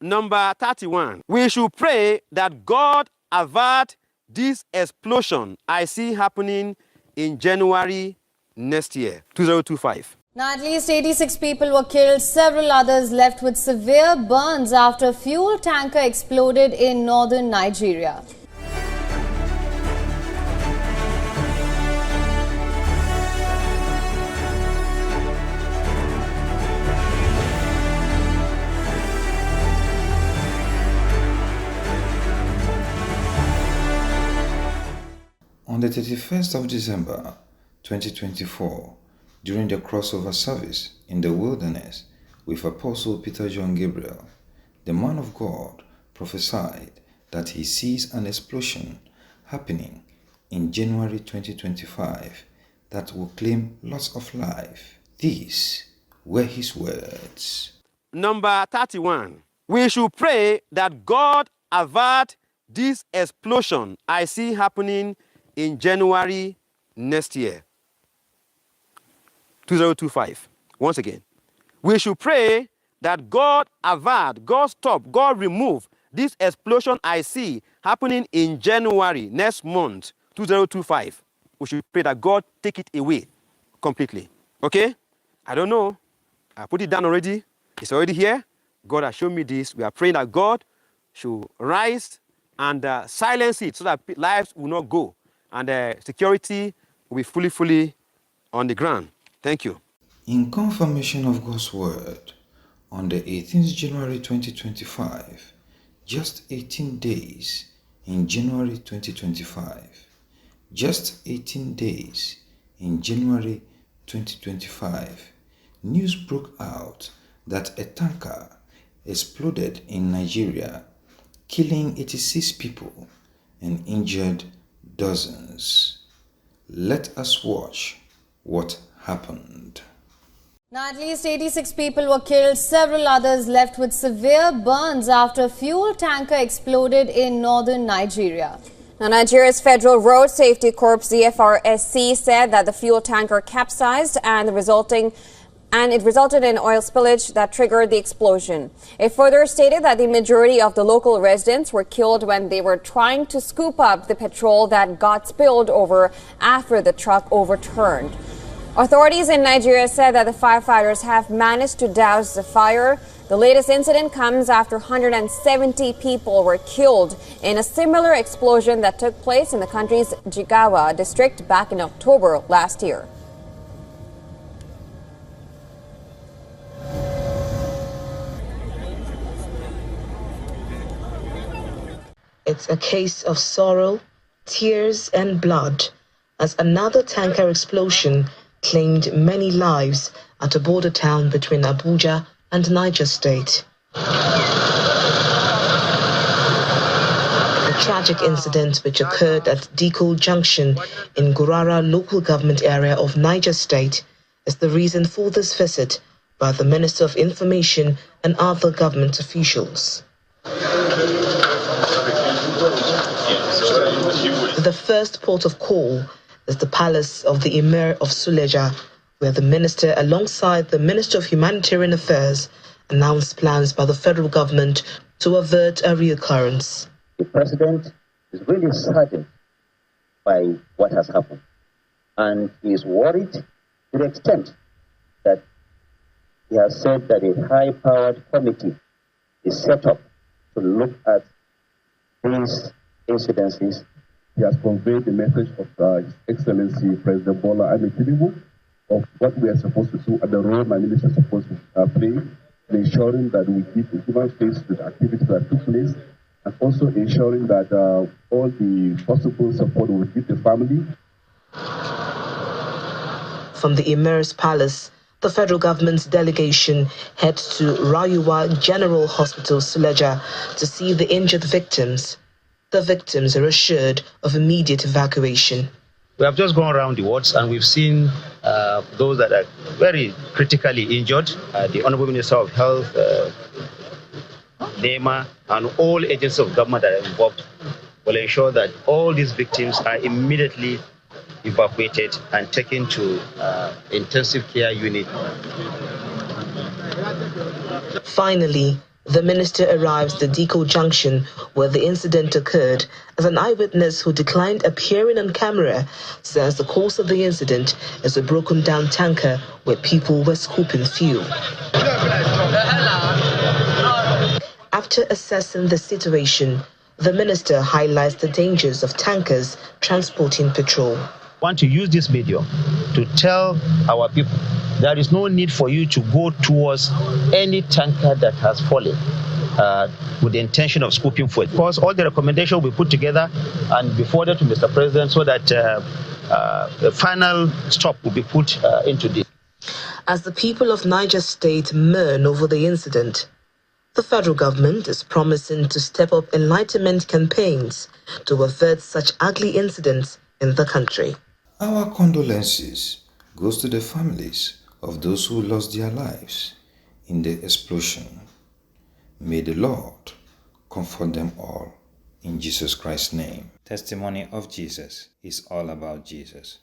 Number 31. We should pray that God avert this explosion I see happening in January next year, 2025. Now, at least 86 people were killed, several others left with severe burns after a fuel tanker exploded in northern Nigeria. On the 31st of December 2024, during the crossover service in the wilderness with Apostle Peter John Gabriel, the man of God prophesied that he sees an explosion happening in January 2025 that will claim lots of life. These were his words. Number 31. We should pray that God avert this explosion I see happening in January next year, 2025. Once again, we should pray that God avert, God stop, God remove this explosion I see happening in January next month, 2025. We should pray that God take it away completely. Okay? I don't know. I put it down already. It's already here. God has shown me this. We are praying that God should rise and silence it so that lives will not go and security will be fully on the ground. Thank you. In confirmation of God's word, on the 18th January 2025, just 18 days in January 2025, just 18 days in January 2025, news broke out that a tanker exploded in Nigeria, killing 86 people and injured dozens. Let us watch what happened. Now, at least 86 people were killed, several others left with severe burns after a fuel tanker exploded in northern Nigeria. Now, Nigeria's Federal Road Safety Corps, ZFRSC, said that the fuel tanker capsized and it resulted in oil spillage that triggered the explosion. It further stated that the majority of the local residents were killed when they were trying to scoop up the petrol that got spilled over after the truck overturned. Authorities in Nigeria said that the firefighters have managed to douse the fire. The latest incident comes after 170 people were killed in a similar explosion that took place in the country's Jigawa district back in October last year. It's a case of sorrow, tears, and blood as another tanker explosion claimed many lives at a border town between Abuja and Niger State. The tragic incident, which occurred at Diko Junction in Gurara local government area of Niger State, is the reason for this visit by the Minister of Information and other government officials. The first port of call is the palace of the Emir of Suleja, where the minister, alongside the Minister of Humanitarian Affairs, announced plans by the federal government to avert a reoccurrence. The president is really saddened by what has happened, and he is worried to the extent that he has said that a high-powered committee is set up to look at these incidences. He has conveyed the message of His Excellency President Bola Ahmed Tinubu of what we are supposed to do and the role my minister is supposed to play in ensuring that we give a human face to the activities that took place, and also ensuring that all the possible support will give the family. From the Emir's palace, the federal government's delegation heads to Rayuwa General Hospital, Suleja, to see the injured victims. The victims are assured of immediate evacuation. We have just gone around the wards and we've seen those that are very critically injured. The Honorable Minister of Health, NEMA, and all agencies of government that are involved will ensure that all these victims are immediately evacuated and taken to intensive care unit. Finally, The minister arrives at the depot junction where the incident occurred as an eyewitness who declined appearing on camera says the cause of the incident is a broken down tanker where people were scooping fuel. After assessing the situation, the minister highlights the dangers of tankers transporting petrol. I want to use this video to tell our people there is no need for you to go towards any tanker that has fallen with the intention of scooping fuel. Because all the recommendations will be put together and be forwarded to Mr. President so that a final stop will be put into this. As the people of Niger State mourn over the incident, the federal government is promising to step up enlightenment campaigns to avert such ugly incidents in the country. Our condolences goes to the families of those who lost their lives in the explosion. May the Lord comfort them all in Jesus Christ's name. Testimony of Jesus is all about Jesus.